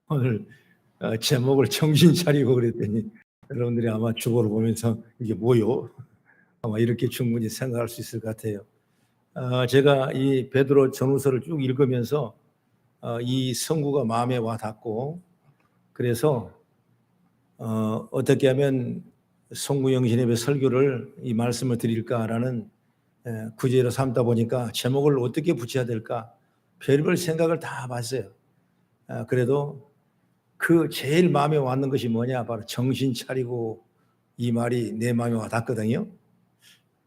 오늘 제목을 정신 차리고 그랬더니 여러분들이 아마 주보를 보면서 이게 뭐요? 아마 이렇게 충분히 생각할 수 있을 것 같아요. 제가 이 베드로 전후서를 쭉 읽으면서 이 성구가 마음에 와 닿고, 그래서 어떻게 하면 송구영신예배 설교를 이 말씀을 드릴까라는 구제로 삼다 보니까 제목을 어떻게 붙여야 될까 별별 생각을 다 봤어요. 그래도 그 제일 마음에 왔는 것이 뭐냐, 바로 정신 차리고, 이 말이 내 마음에 와 닿거든요.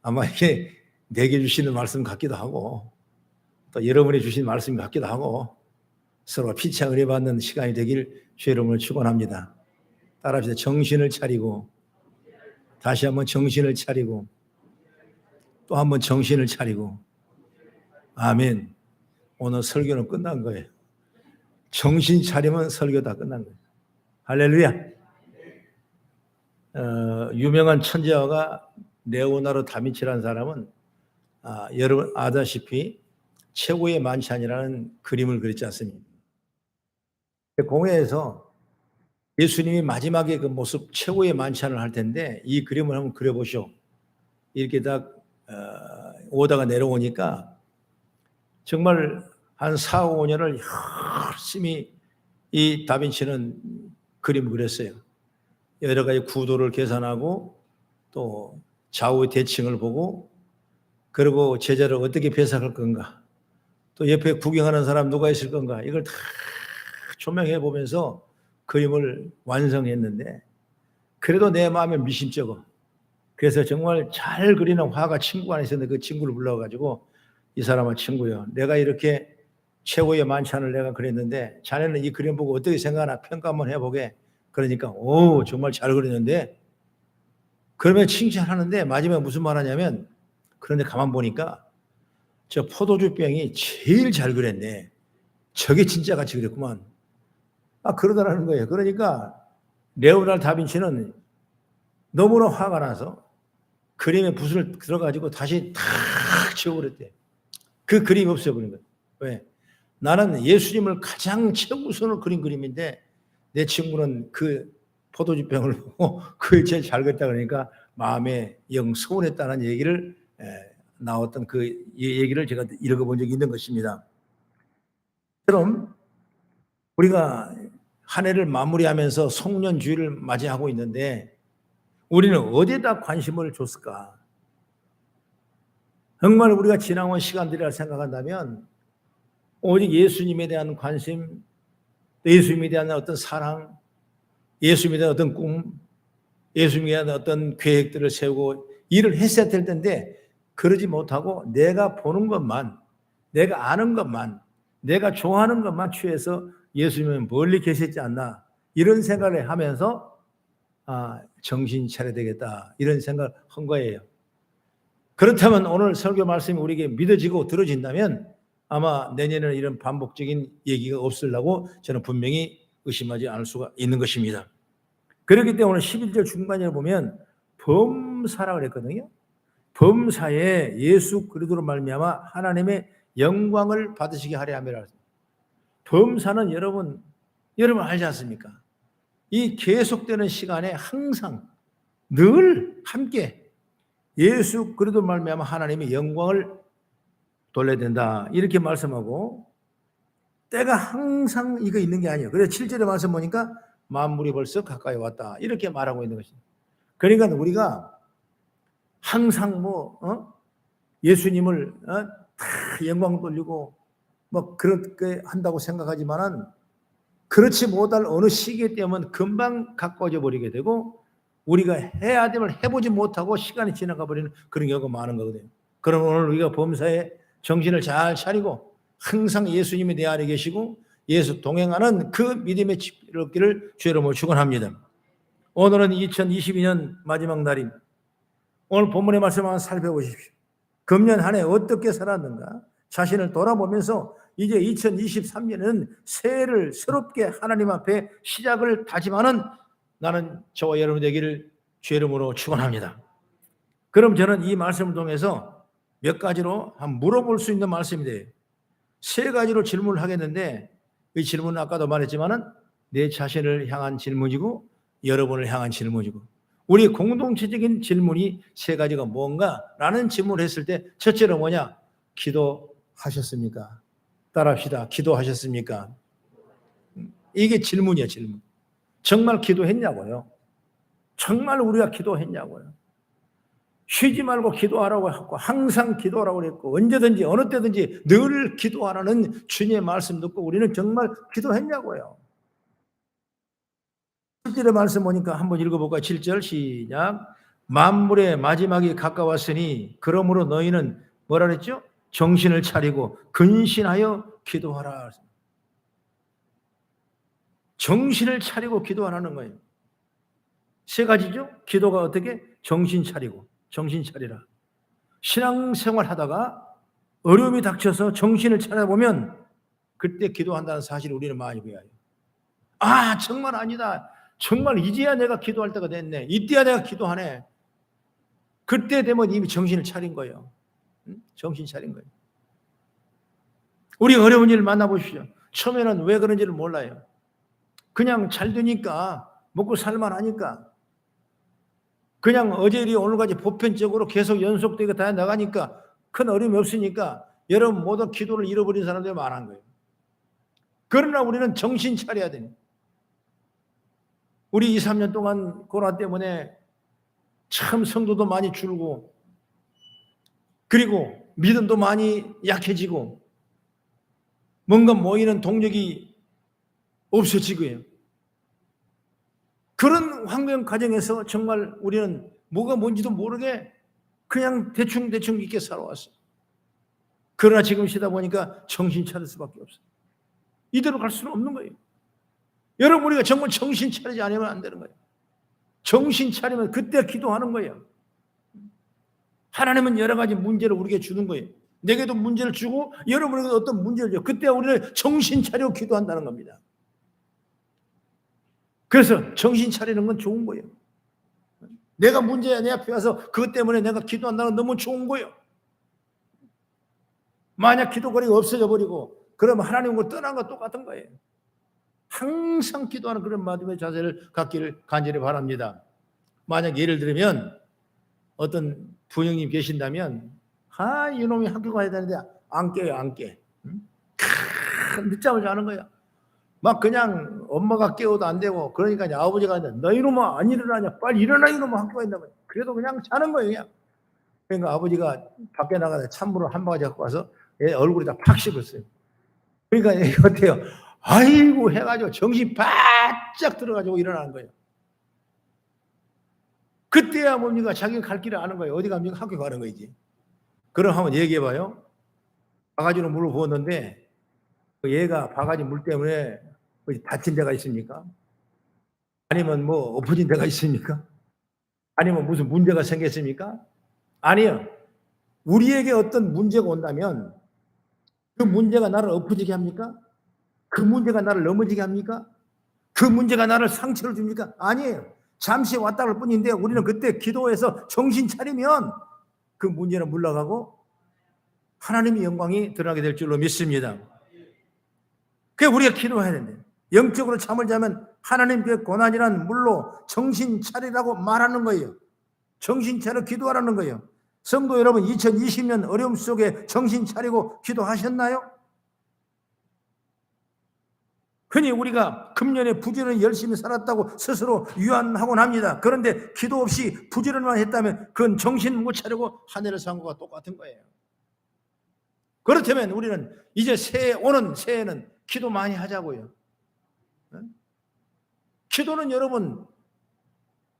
아마 이게 내게 주시는 말씀 같기도 하고, 또 여러분이 주신 말씀 같기도 하고, 서로 피차 은혜 받는 시간이 되길 주의 이름으로 축원합니다. 따라합시다. 정신을 차리고, 다시 한번 정신을 차리고, 또 한번 정신을 차리고. 아멘. 오늘 설교는 끝난 거예요. 정신 차리면 설교 다 끝난 거예요. 할렐루야. 유명한 천재화가 레오나르도 다빈치라는 사람은 여러분 아다시피 최고의 만찬이라는 그림을 그렸지 않습니까? 공회에서 예수님이 마지막에 그 모습 최고의 만찬을 할 텐데 이 그림을 한번 그려보시오. 이렇게 딱 오다가 내려오니까 정말 한 4, 5년을 열심히 이 다빈치는 그림을 그렸어요. 여러 가지 구도를 계산하고 또 좌우 대칭을 보고, 그리고 제자를 어떻게 배석할 건가, 또 옆에 구경하는 사람 누가 있을 건가, 이걸 다 조명해 보면서 그림을 완성했는데, 그래도 내 마음에 미심쩍어. 그래서 정말 잘 그리는 화가 친구가 하나 있었는데 그 친구를 불러가지고, 이 사람아, 친구요, 내가 이렇게 최고의 만찬을 내가 그렸는데 자네는 이 그림 보고 어떻게 생각하나 평가 한번 해보게. 그러니까 오, 정말 잘 그렸는데, 그러면 칭찬하는데 마지막에 무슨 말 하냐면, 그런데 가만 보니까 저 포도주병이 제일 잘 그렸네. 저게 진짜 같이 그렸구만. 그러더라는 거예요. 그러니까 레오나르도 다빈치는 너무나 화가 나서 그림에 붓을 들어가지고 다시 탁 지워버렸대. 그 그림이 없어버린 거예요. 왜? 나는 예수님을 가장 최우선으로 그린 그림인데 내 친구는 그 포도주병을 보고 그게 제일 잘 그렸다 그러니까 마음에 영 서운했다는 얘기를 나왔던 그 얘기를 제가 읽어본 적이 있는 것입니다. 그럼 우리가 한 해를 마무리하면서 송년주일을 맞이하고 있는데 우리는 어디에다 관심을 줬을까? 정말 우리가 지나온 시간들이라 생각한다면 오직 예수님에 대한 관심, 예수님에 대한 어떤 사랑, 예수님에 대한 어떤 꿈, 예수님에 대한 어떤 계획들을 세우고 일을 했어야 될 텐데 그러지 못하고 내가 보는 것만, 내가 아는 것만, 내가 좋아하는 것만 취해서 예수님은 멀리 계셨지 않나, 이런 생각을 하면서 정신 차려야 되겠다, 이런 생각을 한 거예요. 그렇다면 오늘 설교 말씀이 우리에게 믿어지고 들어진다면 아마 내년에는 이런 반복적인 얘기가 없으려고 저는 분명히 의심하지 않을 수가 있는 것입니다. 그렇기 때문에 오늘 11절 중반에 보면 범사라 그랬거든요. 범사에 예수 그리스도로 말미암아 하나님의 영광을 받으시게 하려 함이라. 범사는 여러분 알지 않습니까? 이 계속되는 시간에 항상 늘 함께 예수 그리스도로 말미암아 하나님의 영광을 돌려야 된다, 이렇게 말씀하고, 때가 항상 이거 있는 게 아니에요. 그래서 7절에 말씀 보니까 만물이 벌써 가까이 왔다, 이렇게 말하고 있는 것입니다. 그러니까 우리가 항상 예수님을 다 영광 돌리고 그렇게 한다고 생각하지만은 그렇지 못할 어느 시기에 되면 금방 가까워져 버리게 되고 우리가 해야 됨을 해보지 못하고 시간이 지나가 버리는 그런 경우가 많은 거거든요. 그럼 오늘 우리가 범사에 정신을 잘 차리고 항상 예수님이 내 안에 계시고 예수 동행하는 그 믿음의 지혜롭기를 주의 이름으로 축원합니다. 오늘은 2022년 마지막 날입니다. 오늘 본문의 말씀 한번 살펴보십시오. 금년 한 해 어떻게 살았는가 자신을 돌아보면서 이제 2023년에는 새해를 새롭게 하나님 앞에 시작을 다짐하는 나는 저와 여러분 되기를 주의 이름으로 축원합니다. 그럼 저는 이 말씀을 통해서 몇 가지로 한번 물어볼 수 있는 말씀이 돼요. 세 가지로 질문을 하겠는데 이 질문은 아까도 말했지만은 내 자신을 향한 질문이고 여러분을 향한 질문이고 우리 공동체적인 질문이 세 가지가 뭔가라는 질문을 했을 때 첫째로 뭐냐? 기도하셨습니까? 따라합시다. 기도하셨습니까? 이게 질문이에요, 질문. 정말 기도했냐고요? 정말 우리가 기도했냐고요? 쉬지 말고 기도하라고 했고 항상 기도하라고 그랬고 언제든지 어느 때든지 늘 기도하라는 주님의 말씀 듣고 우리는 정말 기도했냐고요? 7절의 말씀 보니까 한번 읽어볼까요? 7절 시작. 만물의 마지막이 가까웠으니 그러므로 너희는 뭐라 그랬죠? 정신을 차리고 근신하여 기도하라. 정신을 차리고 기도하라는 거예요. 세 가지죠. 기도가 어떻게? 정신 차리고 정신 차리라. 신앙생활 하다가 어려움이 닥쳐서 정신을 차려보면 그때 기도한다는 사실을 우리는 많이 배워요. 아 정말 아니다. 정말 이제야 내가 기도할 때가 됐네. 이때야 내가 기도하네. 그때 되면 이미 정신을 차린 거예요. 정신 차린 거예요. 우리 어려운 일을 만나보십시오. 처음에는 왜 그런지를 몰라요. 그냥 잘 되니까 먹고 살만하니까 그냥 어제 일이 오늘까지 보편적으로 계속 연속되게 다 나가니까 큰 어려움이 없으니까 여러분 모두 기도를 잃어버린 사람들이 많은 거예요. 그러나 우리는 정신 차려야 돼요. 우리 2, 3년 동안 코로나 때문에 참 성도도 많이 줄고 그리고 믿음도 많이 약해지고 뭔가 모이는 동력이 없어지고요. 그런 환경 과정에서 정말 우리는 뭐가 뭔지도 모르게 그냥 대충 있게 살아왔어요. 그러나 지금 쉬다 보니까 정신 차릴 수밖에 없어요. 이대로 갈 수는 없는 거예요. 여러분 우리가 정말 정신 차리지 않으면 안 되는 거예요. 정신 차리면 그때 기도하는 거예요. 하나님은 여러 가지 문제를 우리에게 주는 거예요. 내게도 문제를 주고 여러분에게도 어떤 문제를 줘요. 그때 우리는 정신 차리고 기도한다는 겁니다. 그래서 정신 차리는 건 좋은 거예요. 내가 문제야 내 앞에 와서 그것 때문에 내가 기도한다는 건 너무 좋은 거예요. 만약 기도거리가 없어져 버리고 그러면 하나님과 떠난 거 똑같은 거예요. 항상 기도하는 그런 마음의 자세를 갖기를 간절히 바랍니다. 만약 예를 들면 어떤 부형님 계신다면 이놈이 학교 가야 되는데 안 깨요. 안 깨. 늦잠을 자는 거야. 막 그냥 엄마가 깨워도 안 되고 그러니까 아버지가 너 이놈아 안 일어나냐 빨리 일어나 이놈아 학교 가야 된다고. 그래도 그냥 자는 거예요. 그냥. 그러니까 아버지가 밖에 나가서 찬물을 한 바가지 갖고 와서 얘 얼굴에 다 팍 씹었어요. 그러니까 얘가 어때요? 아이고 해가지고 정신 바짝 들어가지고 일어나는 거예요. 그때야 뭡니까? 자기가 갈 길을 아는 거예요. 어디 갑니까? 학교 가는 거지. 그럼 한번 얘기해봐요. 바가지로 물을 부었는데 얘가 바가지 물 때문에 다친 데가 있습니까? 아니면 뭐 엎어진 데가 있습니까? 아니면 무슨 문제가 생겼습니까? 아니요. 우리에게 어떤 문제가 온다면 그 문제가 나를 엎어지게 합니까? 그 문제가 나를 넘어지게 합니까? 그 문제가 나를 상처를 줍니까? 아니에요. 잠시 왔다 갈 뿐인데 우리는 그때 기도해서 정신 차리면 그 문제는 물러가고 하나님의 영광이 드러나게 될 줄로 믿습니다. 그게 우리가 기도해야 된대요. 영적으로 잠을 자면 하나님께 고난이란 물로 정신 차리라고 말하는 거예요. 정신 차려 기도하라는 거예요. 성도 여러분 2020년 어려움 속에 정신 차리고 기도하셨나요? 흔히 우리가 금년에 부지런히 열심히 살았다고 스스로 유한하곤 합니다. 그런데 기도 없이 부지런만 했다면 그건 정신 못 차리고 한 해를 산 것과 똑같은 거예요. 그렇다면 우리는 이제 오는 새해는 기도 많이 하자고요. 기도는 여러분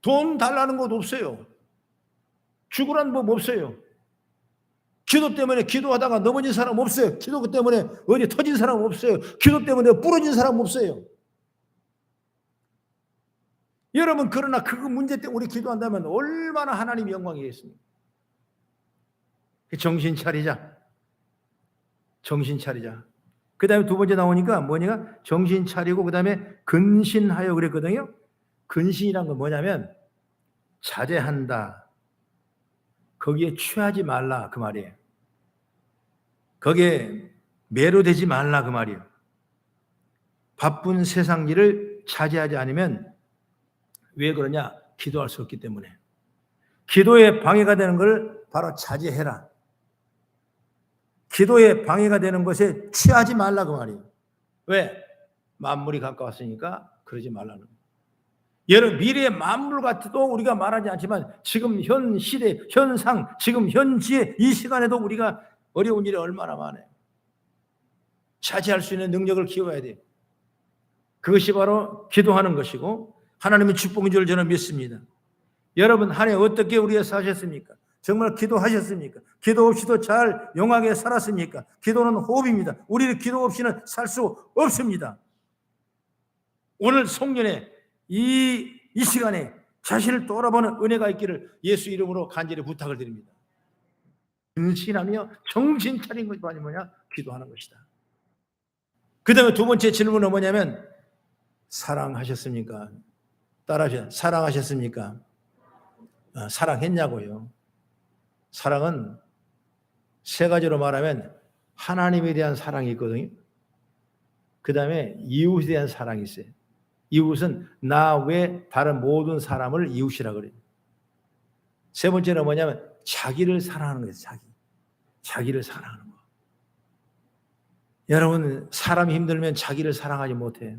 돈 달라는 것 없어요. 죽으라는 법 없어요. 기도 때문에 기도하다가 넘어진 사람 없어요. 기도 때문에 어디 터진 사람 없어요. 기도 때문에 부러진 사람 없어요. 여러분 그러나 그 문제 때문에 우리 기도한다면 얼마나 하나님의 영광이겠습니까? 정신 차리자. 정신 차리자. 그 다음에 두 번째 나오니까 뭐냐? 정신 차리고 그 다음에 근신하여 그랬거든요. 근신이란 건 뭐냐면 자제한다. 거기에 취하지 말라 그 말이에요. 거기에 매료되지 말라 그 말이에요. 바쁜 세상 일을 차지하지 않으면 왜 그러냐? 기도할 수 없기 때문에. 기도에 방해가 되는 걸 바로 차지해라. 기도에 방해가 되는 것에 취하지 말라고 말이에요. 왜? 만물이 가까웠으니까 그러지 말라는 거예요. 여러분, 미래의 만물 같아도 우리가 말하지 않지만 지금 현 시대, 현상, 지금 현지의 이 시간에도 우리가 어려운 일이 얼마나 많아요. 차지할 수 있는 능력을 키워야 돼요. 그것이 바로 기도하는 것이고 하나님의 축복인 줄 저는 믿습니다. 여러분, 한 해 어떻게 우리가 사셨습니까? 정말 기도하셨습니까? 기도 없이도 잘 용하게 살았습니까? 기도는 호흡입니다. 우리는 기도 없이는 살 수 없습니다. 오늘 송년회 이 시간에 자신을 돌아보는 은혜가 있기를 예수 이름으로 간절히 부탁을 드립니다. 근신하며 정신 차린 것이 뭐냐? 기도하는 것이다. 그 다음에 두 번째 질문은 뭐냐면 사랑하셨습니까? 따라하셔. 사랑하셨습니까? 사랑했냐고요. 사랑은 세 가지로 말하면 하나님에 대한 사랑이 있거든요. 그 다음에 이웃에 대한 사랑이 있어요. 이웃은 나 외 다른 모든 사람을 이웃이라 그래요. 세 번째는 뭐냐면 자기를 사랑하는 거예요. 자기를 사랑하는 거. 여러분, 사람이 힘들면 자기를 사랑하지 못해요.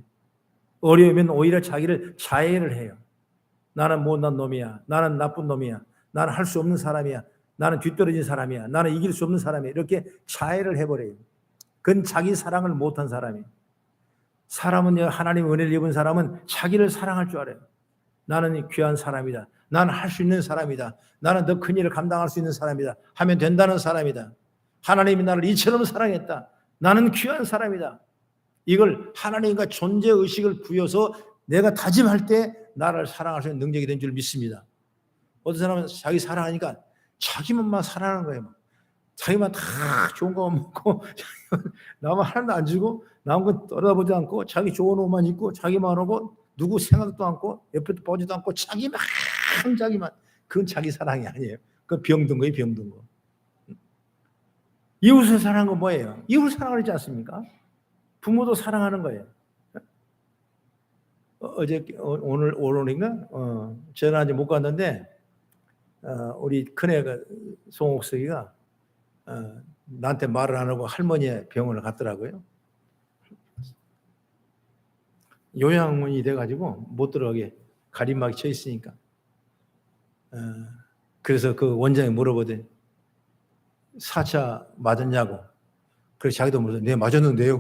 어려우면 오히려 자기를 자해를 해요. 나는 못난 놈이야. 나는 나쁜 놈이야. 나는 할 수 없는 사람이야. 나는 뒤떨어진 사람이야. 나는 이길 수 없는 사람이야. 이렇게 자해를 해버려요. 그건 자기 사랑을 못한 사람이에요. 사람은, 하나님의 은혜를 입은 사람은 자기를 사랑할 줄 알아요. 나는 귀한 사람이다. 나는 할 수 있는 사람이다. 나는 더 큰 일을 감당할 수 있는 사람이다. 하면 된다는 사람이다. 하나님이 나를 이처럼 사랑했다. 나는 귀한 사람이다. 이걸 하나님과 존재의식을 부여서 내가 다짐할 때 나를 사랑할 수 있는 능력이 된 줄 믿습니다. 어떤 사람은 자기 사랑하니까 자기만만 사랑하는 거예요. 자기만 다 좋은 거 먹고 나만 하나도 안 주고 남은 건 떠다보지 않고 자기 좋은 옷만 입고 자기만 하고 누구 생각도 않고 옆에도 보지도 않고 자기만. 그건 자기 사랑이 아니에요. 그건 병든 거예요. 병든 거. 이웃을 사랑하는 건 뭐예요? 이웃을 사랑하지 않습니까? 부모도 사랑하는 거예요. 오늘인가? 저는 아직 못 갔는데 우리 큰애가 송옥석이가 나한테 말을 안 하고 할머니의 병원을 갔더라고요. 요양원이 돼가지고 못 들어가게 가림막이 쳐 있으니까. 그래서 그 원장이 물어보더니 4차 맞았냐고. 그래서 자기도 물어서 네 맞았는데요.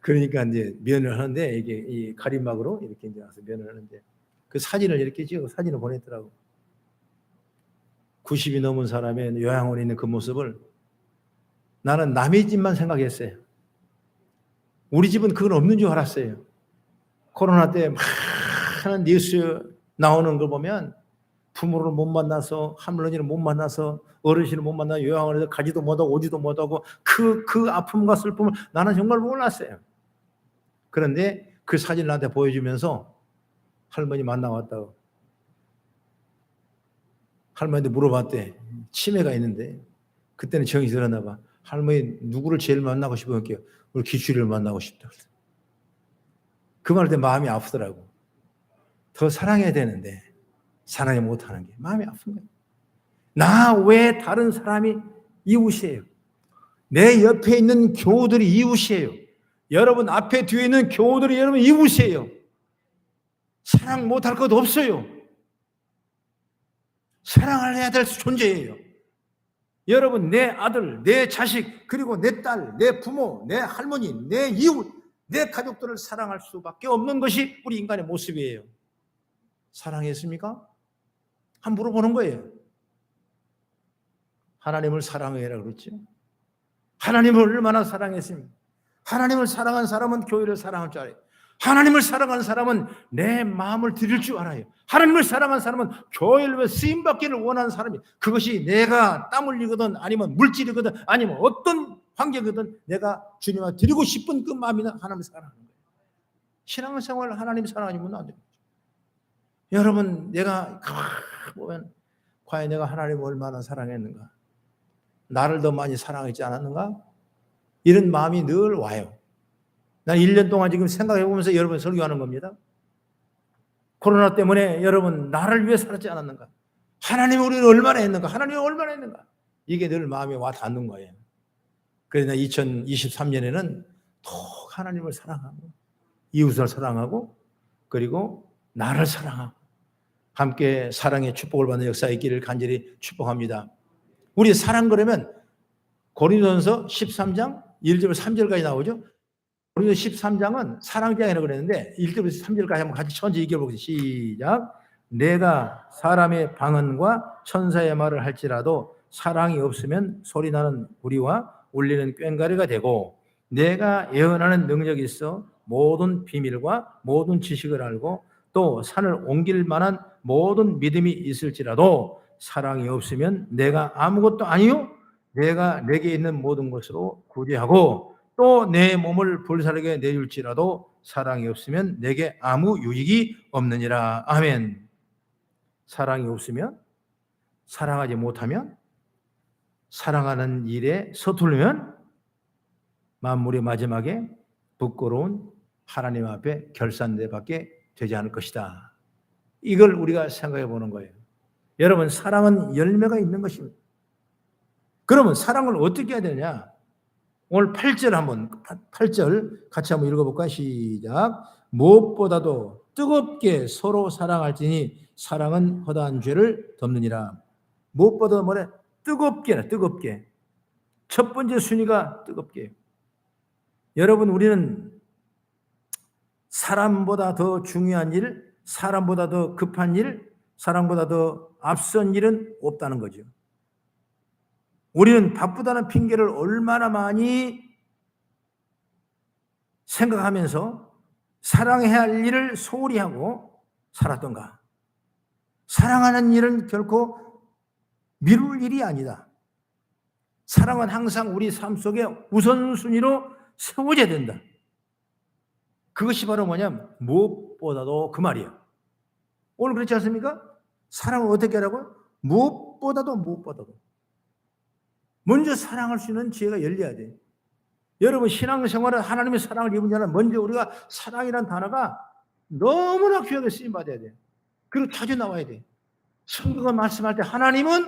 그러니까 이제 면을 하는데 이게 이 가림막으로 이렇게 이제 와서 면을 하는데 그 사진을 이렇게 찍어 사진을 보냈더라고. 90이 넘은 사람의 요양원에 있는 그 모습을 나는 남의 집만 생각했어요. 우리 집은 그건 없는 줄 알았어요. 코로나 때 많은 뉴스 나오는 걸 보면 부모를 못 만나서 할머니를 못 만나서 어르신을 못 만나 요양원에서 가지도 못하고 오지도 못하고 그 아픔과 슬픔을 나는 정말 몰랐어요. 그런데 그 사진을 나한테 보여주면서 할머니 만나왔다고. 할머니한테 물어봤대. 치매가 있는데 그때는 정이 들었나 봐. 할머니 누구를 제일 만나고 싶었게요? 우리 기추리를 만나고 싶다. 그 말 때 마음이 아프더라고. 더 사랑해야 되는데 사랑이 못하는 게 마음이 아픈 거예요. 나 외에 다른 사람이 이웃이에요. 내 옆에 있는 교우들이 이웃이에요. 여러분 앞에 뒤에 있는 교우들이 여러분 이웃이에요. 사랑 못할 것 없어요. 사랑을 해야 될 존재예요. 여러분 내 아들, 내 자식, 그리고 내 딸, 내 부모, 내 할머니, 내 이웃, 내 가족들을 사랑할 수밖에 없는 것이 우리 인간의 모습이에요. 사랑했습니까? 한번 물어보는 거예요. 하나님을 사랑해라 그랬죠. 하나님을 얼마나 사랑했습니까? 하나님을 사랑한 사람은 교회를 사랑할 줄 알아요. 하나님을 사랑하는 사람은 내 마음을 드릴 줄 알아요. 하나님을 사랑하는 사람은 교회를 위해 쓰임받기를 원하는 사람이 그것이 내가 땀 흘리거든 아니면 물질이거든 아니면 어떤 환경이거든 내가 주님한테 드리고 싶은 그 마음이나 하나님을 사랑하는 거예요. 신앙생활을 하나님 사랑하면 안 됩니다. 여러분 내가 보면 과연 내가 하나님을 얼마나 사랑했는가? 나를 더 많이 사랑하지 않았는가? 이런 마음이 늘 와요. 난 1년 동안 지금 생각해 보면서 여러분 설교하는 겁니다. 코로나 때문에 여러분 나를 위해 살았지 않았는가? 하나님이 우리를 얼마나 했는가? 하나님이 얼마나 했는가? 이게 늘 마음에 와 닿는 거예요. 그래서 2023년에는 더 하나님을 사랑하고 이웃을 사랑하고 그리고 나를 사랑하고 함께 사랑의 축복을 받는 역사에 있기를 간절히 축복합니다. 우리 사랑 그러면 고린도전서 13장 1절 3절까지 나오죠. 고린도전서 13장은 사랑장이라고 그랬는데 1절부터 3절까지 한번 같이 천천히 읽어보겠습니다. 시작. 내가 사람의 방언과 천사의 말을 할지라도 사랑이 없으면 소리나는 구리와 울리는 꽹과리가 되고 내가 예언하는 능력이 있어 모든 비밀과 모든 지식을 알고 또 산을 옮길 만한 모든 믿음이 있을지라도 사랑이 없으면 내가 아무것도 아니요 내가 내게 있는 모든 것으로 구제하고 또 내 몸을 불사르게 내줄지라도 사랑이 없으면 내게 아무 유익이 없느니라. 아멘. 사랑이 없으면, 사랑하지 못하면, 사랑하는 일에 서툴면 만물의 마지막에 부끄러운 하나님 앞에 결산대밖에 되지 않을 것이다. 이걸 우리가 생각해 보는 거예요. 여러분, 사랑은 열매가 있는 것입니다. 그러면 사랑을 어떻게 해야 되냐? 오늘 8절 같이 한번 읽어볼까요? 시작. 무엇보다도 뜨겁게 서로 사랑할지니 사랑은 허다한 죄를 덮느니라. 무엇보다 뭐래? 뜨겁게. 첫 번째 순위가 뜨겁게. 여러분, 우리는 사람보다 더 중요한 일, 사람보다 더 급한 일, 사람보다 더 앞선 일은 없다는 거죠. 우리는 바쁘다는 핑계를 얼마나 많이 생각하면서 사랑해야 할 일을 소홀히 하고 살았던가. 사랑하는 일은 결코 미룰 일이 아니다. 사랑은 항상 우리 삶 속에 우선순위로 세워져야 된다. 그것이 바로 뭐냐면 무엇보다도 그 말이에요. 오늘 그렇지 않습니까? 사랑을 어떻게 하라고요? 무엇보다도. 먼저 사랑할 수 있는 지혜가 열려야 돼. 여러분, 신앙생활은 하나님의 사랑을 입은 자는 먼저 우리가 사랑이라는 단어가 너무나 귀하게 쓰임받아야 돼. 그리고 자주 나와야 돼. 성경을 말씀할 때 하나님은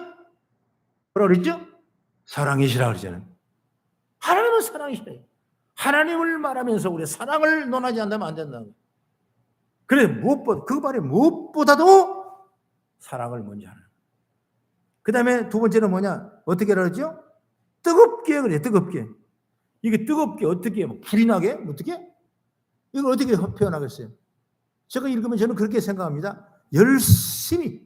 뭐라 그랬죠? 사랑이시라 그러잖아요. 하나님은 사랑이시라. 하나님을 말하면서 우리 사랑을 논하지 않으면 안 된다는 거예요. 그래, 그 말이 무엇보다도 사랑을 먼저 하는. 그 다음에 두 번째는 뭐냐? 어떻게 그러죠? 뜨겁게 그래요. 뜨겁게. 이게 뜨겁게 어떻게 뭐 불이 나게? 어떻게? 이걸 어떻게 표현하겠어요? 제가 읽으면 저는 그렇게 생각합니다. 열심히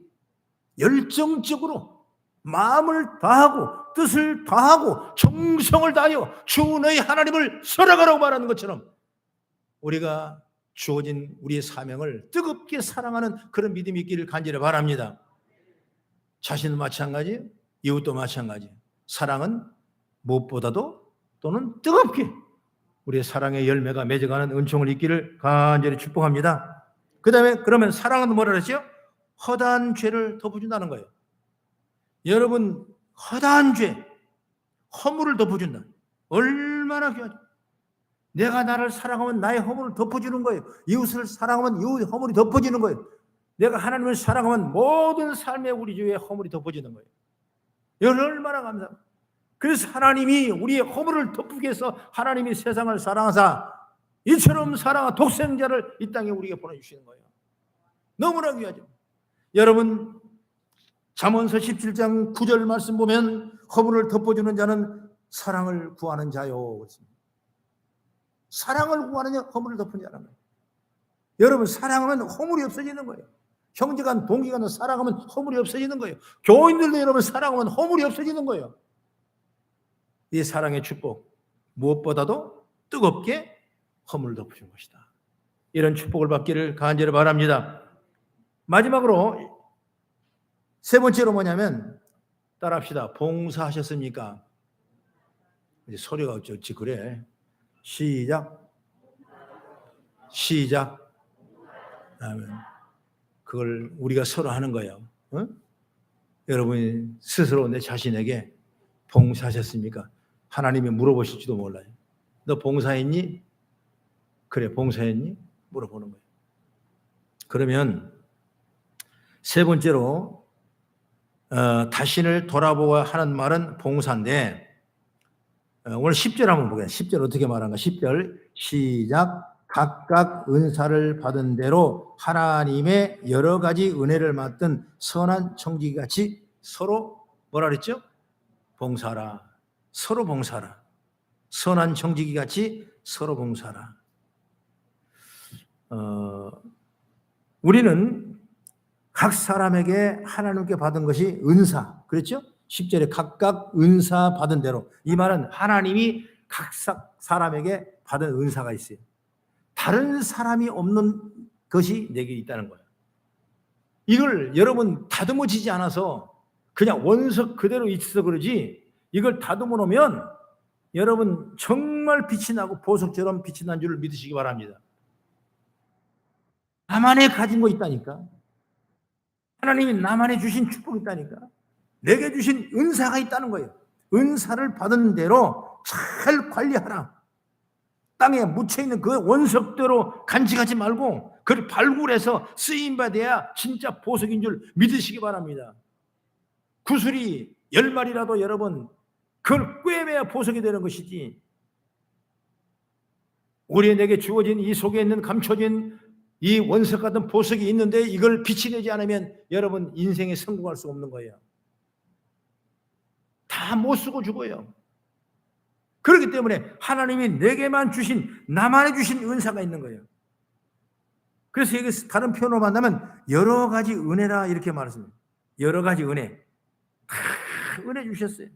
열정적으로 마음을 다하고 뜻을 다하고 정성을 다하여 주 너희 하나님을 살아가라고 말하는 것처럼 우리가 주어진 우리의 사명을 뜨겁게 사랑하는 그런 믿음이 있기를 간절히 바랍니다. 자신도 마찬가지, 이웃도 마찬가지. 사랑은 무엇보다도 또는 뜨겁게 우리의 사랑의 열매가 맺어가는 은총을 있기를 간절히 축복합니다. 그 다음에 그러면 사랑은 뭐라 그랬죠? 허다한 죄를 덮어준다는 거예요. 여러분, 허다한 죄, 허물을 덮어준다. 얼마나 귀하죠. 내가 나를 사랑하면 나의 허물을 덮어주는 거예요. 이웃을 사랑하면 이웃의 허물이 덮어지는 거예요. 내가 하나님을 사랑하면 모든 삶의 우리 주위에 허물이 덮어지는 거예요. 이건 얼마나 감사합니다. 그래서 하나님이 우리의 허물을 덮기 위해서 하나님이 세상을 사랑하사 이처럼 사랑한 독생자를 이 땅에 우리에게 보내주시는 거예요. 너무나 귀하죠. 여러분, 잠언서 17장 9절 말씀 보면 허물을 덮어주는 자는 사랑을 구하는 자요. 사랑을 구하는 자, 허물을 덮는 자라는 거예요. 여러분, 사랑하면 허물이 없어지는 거예요. 형제간, 동기간 사랑하면 허물이 없어지는 거예요. 교인들도 여러분 사랑하면 허물이 없어지는 거예요. 이 사랑의 축복, 무엇보다도 뜨겁게 허물을 덮어준 것이다. 이런 축복을 받기를 간절히 바랍니다. 마지막으로 세 번째로 뭐냐면 따라합시다. 봉사하셨습니까? 이제 소리가 어쩌지 그래. 시작. 아멘. 그걸 우리가 서로 하는 거예요. 어? 여러분이 스스로 내 자신에게 봉사하셨습니까? 하나님이 물어보실지도 몰라요. 너 봉사했니? 그래, 봉사했니? 물어보는 거예요. 그러면 세 번째로 다신을 돌아보아 하는 말은 봉사인데, 오늘 10절 한번 보겠습니다. 10절 어떻게 말하는가? 10절 시작. 각각 은사를 받은 대로 하나님의 여러 가지 은혜를 맡은 선한 청지기같이 서로 뭐라 그랬죠? 봉사라. 서로 봉사라. 선한 청지기같이 서로 봉사라. 우리는 각 사람에게 하나님께 받은 것이 은사. 그렇죠? 10절에 각각 은사 받은 대로. 이 말은 하나님이 각 사람에게 받은 은사가 있어요. 다른 사람이 없는 것이 내게 있다는 거예요. 이걸 여러분 다듬어지지 않아서 그냥 원석 그대로 있어서 그러지, 이걸 다듬어 놓으면 여러분 정말 빛이 나고 보석처럼 빛이 난 줄 믿으시기 바랍니다. 나만의 가진 거 있다니까. 하나님이 나만의 주신 축복이 있다니까. 내게 주신 은사가 있다는 거예요. 은사를 받은 대로 잘 관리하라. 땅에 묻혀있는 그 원석대로 간직하지 말고 그걸 발굴해서 쓰임받아야 진짜 보석인 줄 믿으시기 바랍니다. 구슬이 10마리라도 여러분 그걸 꿰매야 보석이 되는 것이지, 우리에게 주어진 이 속에 있는 감춰진 이 원석 같은 보석이 있는데 이걸 빛이 내지 않으면 여러분 인생에 성공할 수 없는 거예요. 다 못 쓰고 죽어요. 그렇기 때문에 하나님이 내게만 주신, 나만의 주신 은사가 있는 거예요. 그래서 여기 다른 표현으로 만나면 여러 가지 은혜라 이렇게 말했습니다. 여러 가지 은혜. 은혜 주셨어요.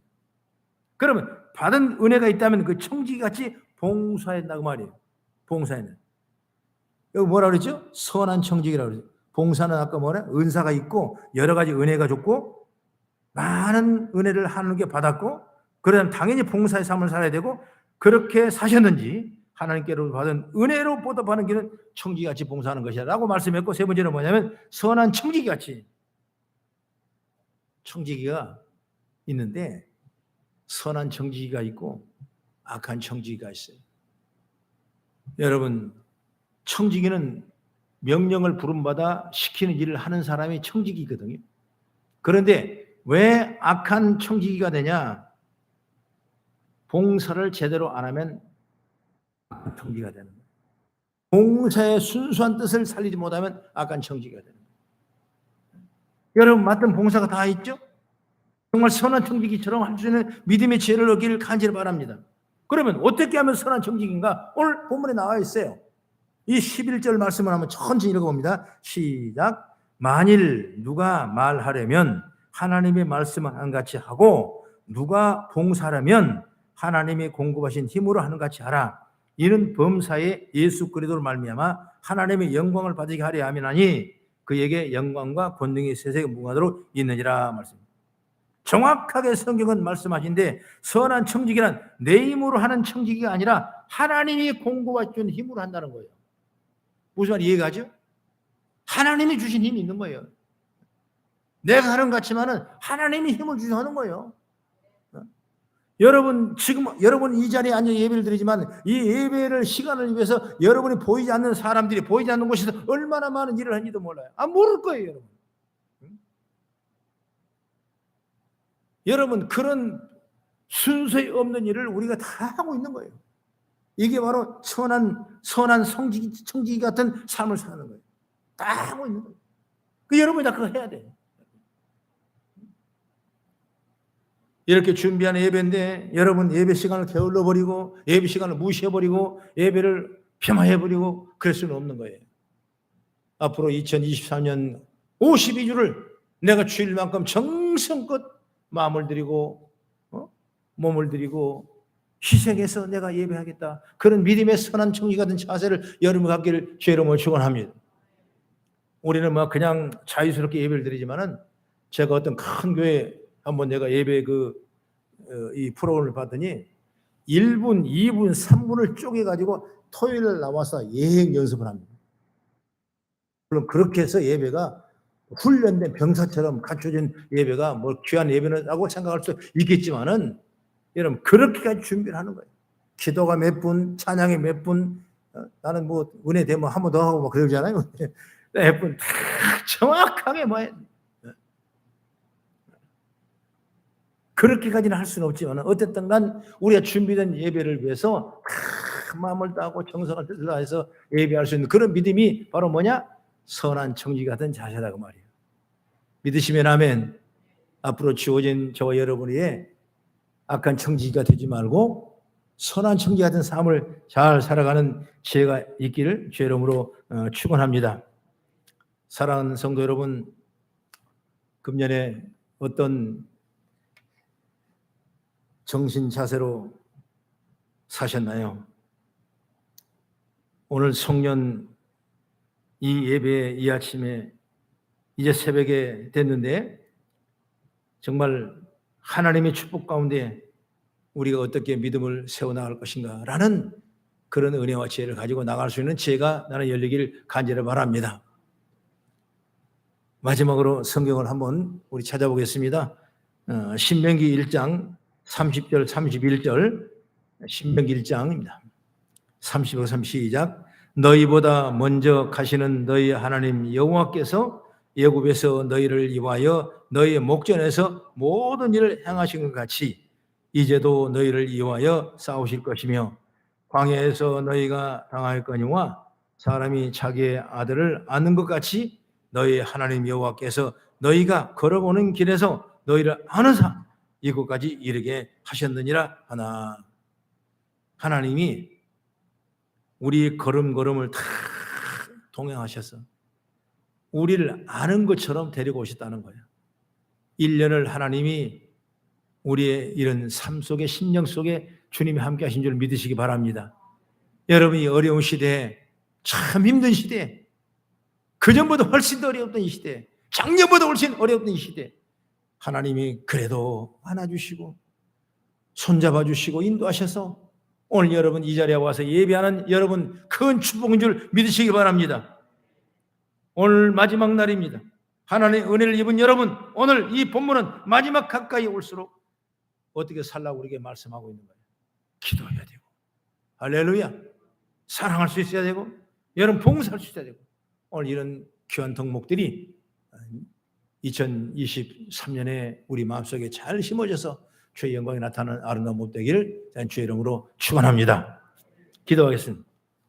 그러면 받은 은혜가 있다면 그 청지기같이 봉사했다고 말이에요. 봉사에는. 여기 뭐라 그랬죠? 선한 청지기라고 그랬죠. 봉사는 아까 뭐라? 은사가 있고 여러 가지 은혜가 좋고 많은 은혜를 하나님께 받았고, 그러면 당연히 봉사의 삶을 살아야 되고, 그렇게 사셨는지 하나님께로 받은 은혜로 보답하는 길은 청지기같이 봉사하는 것이다 라고 말씀했고, 세 번째는 뭐냐면 선한 청지기같이. 청지기가 있는데 선한 청지기가 있고 악한 청지기가 있어요. 여러분, 청지기는 명령을 부름받아 시키는 일을 하는 사람이 청지기거든요. 그런데 왜 악한 청지기가 되냐? 봉사를 제대로 안 하면 청지기가 되는 거예요. 봉사의 순수한 뜻을 살리지 못하면 악한 청지기가 되는 거예요. 여러분 맡은 봉사가 다 있죠? 정말 선한 청지기처럼 할 수 있는 믿음의 지혜를 얻기를 간절히 바랍니다. 그러면 어떻게 하면 선한 청지기인가? 오늘 본문에 나와 있어요. 이 11절 말씀을 한번 천천히 읽어봅니다. 시작. 만일 누가 말하려면 하나님의 말씀을 하는 같이 하고, 누가 봉사하려면 하나님이 공급하신 힘으로 하는 같이 하라. 이는 범사에 예수 그리스도로 말미암아 하나님의 영광을 받게 하려 함이나니 그에게 영광과 권능이 세세에 무궁하도록 있느니라 말씀입니다. 정확하게 성경은 말씀하신데, 선한 청지기란 내 힘으로 하는 청지기가 아니라 하나님이 공급해준 힘으로 한다는 거예요. 무슨 말 이해가죠? 하나님이 주신 힘이 있는 거예요. 내가 하는 것 같지만은 하나님이 힘을 주셔서 하는 거예요. 여러분 지금 여러분 이 자리에 앉아 예배를 드리지만 이 예배를 시간을 위해서 여러분이 보이지 않는 사람들이 보이지 않는 곳에서 얼마나 많은 일을 하는지도 몰라요. 모를 거예요, 여러분. 여러분 그런 순서에 없는 일을 우리가 다 하고 있는 거예요. 이게 바로 선한 청지기 같은 삶을 사는 거예요. 다 하고 있는 거예요. 여러분이 다 그거 해야 돼요. 이렇게 준비한 예배인데 여러분 예배 시간을 게을러 버리고 예배 시간을 무시해 버리고 예배를 폄하해 버리고 그럴 수는 없는 거예요. 앞으로 2023년 52주를 내가 주일만큼 정성껏 마음을 드리고 몸을 드리고 희생해서 내가 예배하겠다. 그런 믿음의 선한 청지 같은 자세를 여러분 갖기를 주의 이름으로 축원합니다. 우리는 막 그냥 자유스럽게 예배를 드리지만은 제가 어떤 큰 교회 한번 내가 예배 이 프로그램을 봤더니 1분, 2분, 3분을 쪼개가지고 토요일 나와서 예행 연습을 합니다. 물론 그렇게 해서 예배가 훈련된 병사처럼 갖춰진 예배가 뭐 귀한 예배라고 생각할 수 있겠지만은 여러분 그렇게까지 준비를 하는 거예요. 기도가 몇 분, 찬양이 몇 분, 나는 뭐 은혜 되면 한 번 더 하고 막 그러잖아요. 예쁜 딱 정확하게 뭐 그렇게까지는 할 수는 없지만 어쨌든 간 우리가 준비된 예배를 위해서 마음을 다하고 정성을 다해서 예배할 수 있는 그런 믿음이 바로 뭐냐? 선한 청지 같은 자세다 그 말이에요. 믿으시면 아멘. 앞으로 주어진 저와 여러분의 악한 청지가 되지 말고 선한 청지 같은 삶을 잘 살아가는 지혜가 있기를 주의 이름으로 축원합니다. 사랑하는 성도 여러분, 금년에 어떤 정신 자세로 사셨나요? 오늘 송년 이 예배 이 아침에 이제 새벽에 됐는데 정말 하나님의 축복 가운데 우리가 어떻게 믿음을 세워나갈 것인가 라는 그런 은혜와 지혜를 가지고 나갈 수 있는 지혜가 나는 열리길 간절히 바랍니다. 마지막으로 성경을 한번 우리 찾아보겠습니다. 신명기 1장 30절 31절 신명기 1장입니다. 30절 30 시작. 너희보다 먼저 가시는 너희 하나님 여호와께서 애굽에서 너희를 위하여 너희의 목전에서 모든 일을 행하신 것 같이 이제도 너희를 위하여 싸우실 것이며 광야에서 너희가 당할거니와 사람이 자기의 아들을 안는 것 같이 너희 하나님 여호와께서 너희가 걸어오는 길에서 너희를 안으사 이곳까지 이르게 하셨느니라 하나. 하나님이 우리 걸음걸음을 다 동행하셔서 우리를 아는 것처럼 데리고 오셨다는 거예요. 1년을 하나님이 우리의 이런 삶 속에 심령 속에 주님이 함께 하신 줄 믿으시기 바랍니다. 여러분이 어려운 시대에 참 힘든 시대에 그전보다 훨씬 더 어려웠던 이 시대에 작년보다 훨씬 어려웠던 이 시대에 하나님이 그래도 안아주시고 손잡아 주시고 인도하셔서 오늘 여러분 이 자리에 와서 예배하는 여러분 큰 축복인 줄 믿으시기 바랍니다. 오늘 마지막 날입니다. 하나님의 은혜를 입은 여러분 오늘 이 본문은 마지막 가까이 올수록 어떻게 살라고 우리에게 말씀하고 있는 거예요. 기도해야 되고 할렐루야 사랑할 수 있어야 되고 여러분 봉사할 수 있어야 되고 오늘 이런 귀한 덕목들이 2023년에 우리 마음속에 잘 심어져서 주의 영광이 나타나는 아름다운 모습 되기를 주의 이름으로 축원합니다. 기도하겠습니다.